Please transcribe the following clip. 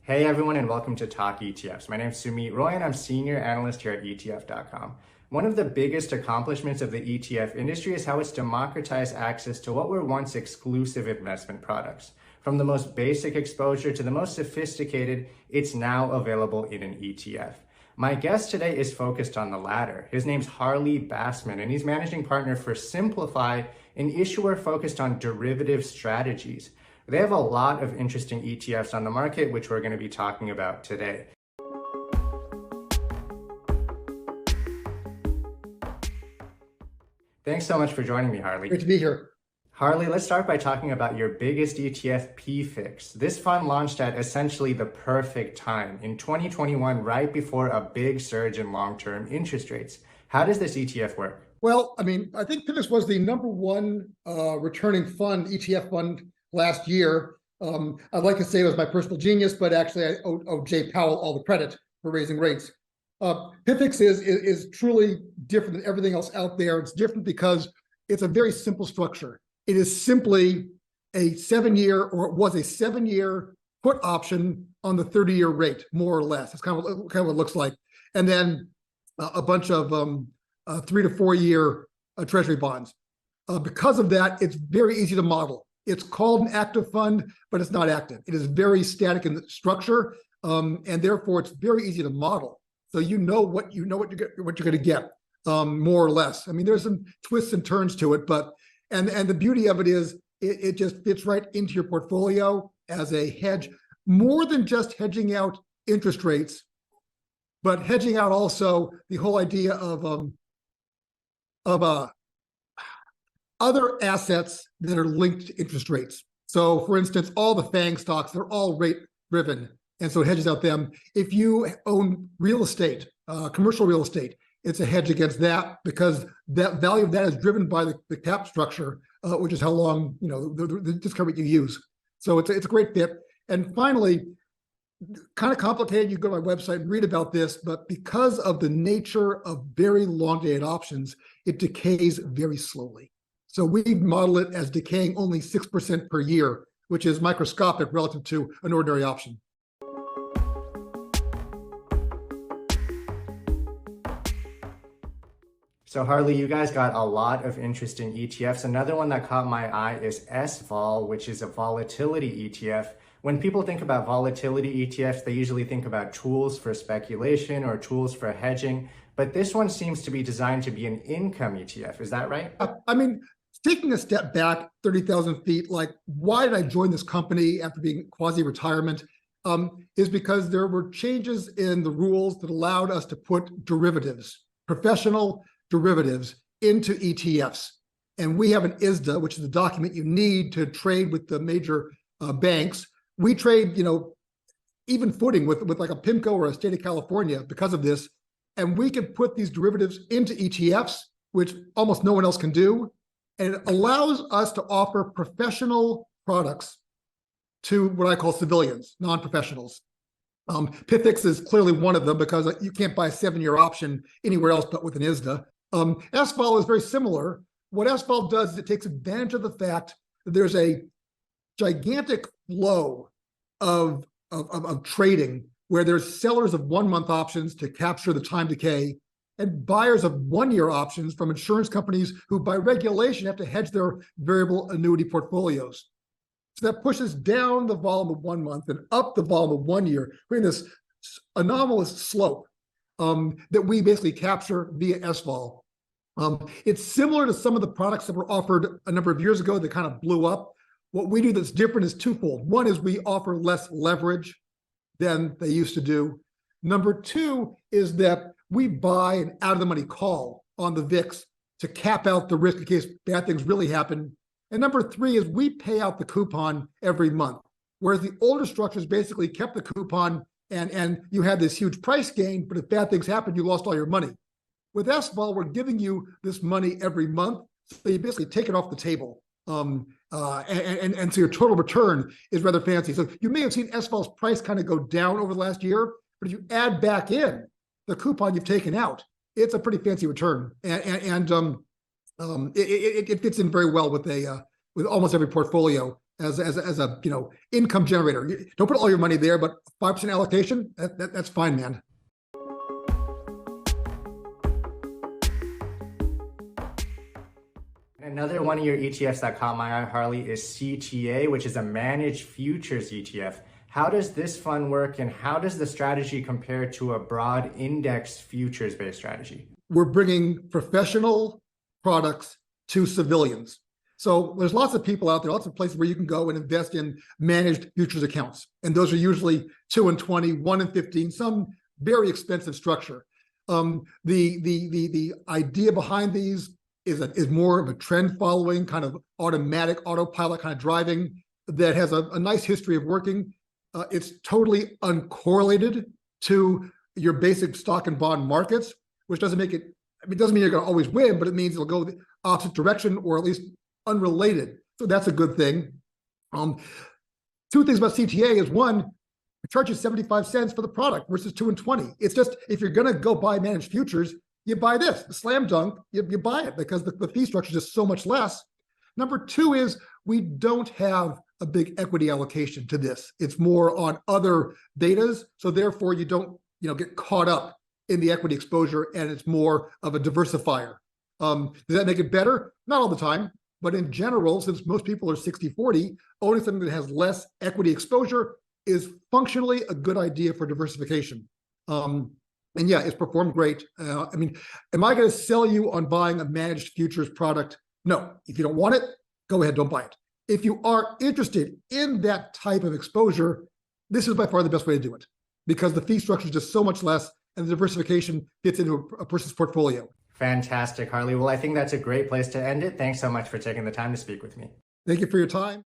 Hey everyone, and welcome to Talk ETFs. My name is Sumit Roy, and I'm Senior Analyst here at ETF.com. One of the biggest accomplishments of the ETF industry is how it's democratized access to what were once exclusive investment products. From the most basic exposure to the most sophisticated, it's now available in an ETF. My guest today is focused on the latter. His name's Harley Bassman, and he's managing partner for Simplify, an issuer focused on derivative strategies. They have a lot of interesting ETFs on the market, which we're going to be talking about today. Thanks so much for joining me, Harley. Great to be here. Harley, let's start by talking about your biggest ETF, PFIX. This fund launched at essentially the perfect time in 2021, right before a big surge in long-term interest rates. How does this ETF work? Well, I think PFIX was the number one returning fund, ETF fund last year. I'd like to say it was my personal genius, but actually I owe Jay Powell all the credit for raising rates. PFIX is truly different than everything else out there. It's different because it's a very simple structure. It is simply a 7-year, or it was a 7-year put option on the 30-year rate, more or less. That's kind of what it looks like. And then a bunch of 3 to 4 year treasury bonds. Because of that, it's very easy to model. It's called an active fund, but it's not active. It is very static in the structure, and therefore it's very easy to model. So you know what you're going to get, more or less. I mean, there's some twists and turns to it, but and the beauty of it is it just fits right into your portfolio as a hedge, more than just hedging out interest rates, but hedging out also the whole idea of other assets that are linked to interest rates. So for instance, all the FANG stocks, they're all rate driven. And so it hedges out them. If you own real estate, commercial real estate, it's a hedge against that because that value of that is driven by the cap structure, which is how long, the discount rate you use. So it's a great fit. And finally, kind of complicated, you go to my website and read about this, but because of the nature of very long dated options, it decays very slowly. So we model it as decaying only 6% per year, which is microscopic relative to an ordinary option. So Harley, you guys got a lot of interesting ETFs. Another one that caught my eye is SVOL, which is a volatility ETF. When people think about volatility ETFs, they usually think about tools for speculation or tools for hedging, but this one seems to be designed to be an income ETF. Is that right? Taking a step back 30,000 feet, like why did I join this company after being quasi-retirement, is because there were changes in the rules that allowed us to put derivatives, professional derivatives, into ETFs. And we have an ISDA, which is the document you need to trade with the major banks. We trade, even footing with like a PIMCO or a state of California because of this. And we can put these derivatives into ETFs, which almost no one else can do. And it allows us to offer professional products to what I call civilians, non-professionals. PFIX is clearly one of them because you can't buy a 7-year option anywhere else but with an ISDA. SVOL is very similar. What SVOL does is it takes advantage of the fact that there's a gigantic flow of trading where there's sellers of 1-month options to capture the time decay and buyers of 1-year options from insurance companies who by regulation have to hedge their variable annuity portfolios. So that pushes down the vol in the 1 month and up the vol in the 1 year, creating this anomalous slope that we basically capture via SVOL. It's similar to some of the products that were offered a number of years ago that kind of blew up. What we do that's different is twofold. One is we offer less leverage than they used to do. Number two is that we buy an out-of-the-money call on the VIX to cap out the risk in case bad things really happen. And number three is we pay out the coupon every month, whereas the older structures basically kept the coupon and you had this huge price gain, but if bad things happened, you lost all your money. With SVOL, we're giving you this money every month, so you basically take it off the table. And so your total return is rather fancy. So you may have seen SVOL's price kind of go down over the last year, but if you add back in the coupon you've taken out, it's a pretty fancy return. It fits in very well with almost every portfolio. as a income generator. Don't put all your money there, but 5% allocation, that's fine, man. Another one of your ETFs that caught my eye, Harley, is CTA, which is a managed futures ETF. How does this fund work, and how does the strategy compare to a broad index futures-based strategy? We're bringing professional products to civilians. So there's lots of people out there, lots of places where you can go and invest in managed futures accounts. And those are usually 2 and 20, 1 and 15, some very expensive structure. The idea behind these is more of a trend following, kind of automatic autopilot kind of driving that has a nice history of working. It's totally uncorrelated to your basic stock and bond markets, which doesn't make it, I mean, it doesn't mean you're going to always win, but it means it'll go the opposite direction, or at least unrelated. So that's a good thing. Two things about CTA is, one, it charges 75 cents for the product versus 2 and 20. It's just, if you're going to go buy managed futures, you buy this, slam dunk, you buy it, because the fee structure is just so much less. Number two is, we don't have a big equity allocation to this. It's more on other betas. So therefore you don't, get caught up in the equity exposure, and it's more of a diversifier. Does that make it better? Not all the time, but in general, since most people are 60-40, owning something that has less equity exposure is functionally a good idea for diversification. And yeah, it's performed great. I mean, am I going to sell you on buying a managed futures product? No. If you don't want it, go ahead, don't buy it. If you are interested in that type of exposure, this is by far the best way to do it, because the fee structure is just so much less, and the diversification fits into a person's portfolio. Fantastic, Harley. Well, I think that's a great place to end it. Thanks so much for taking the time to speak with me. Thank you for your time.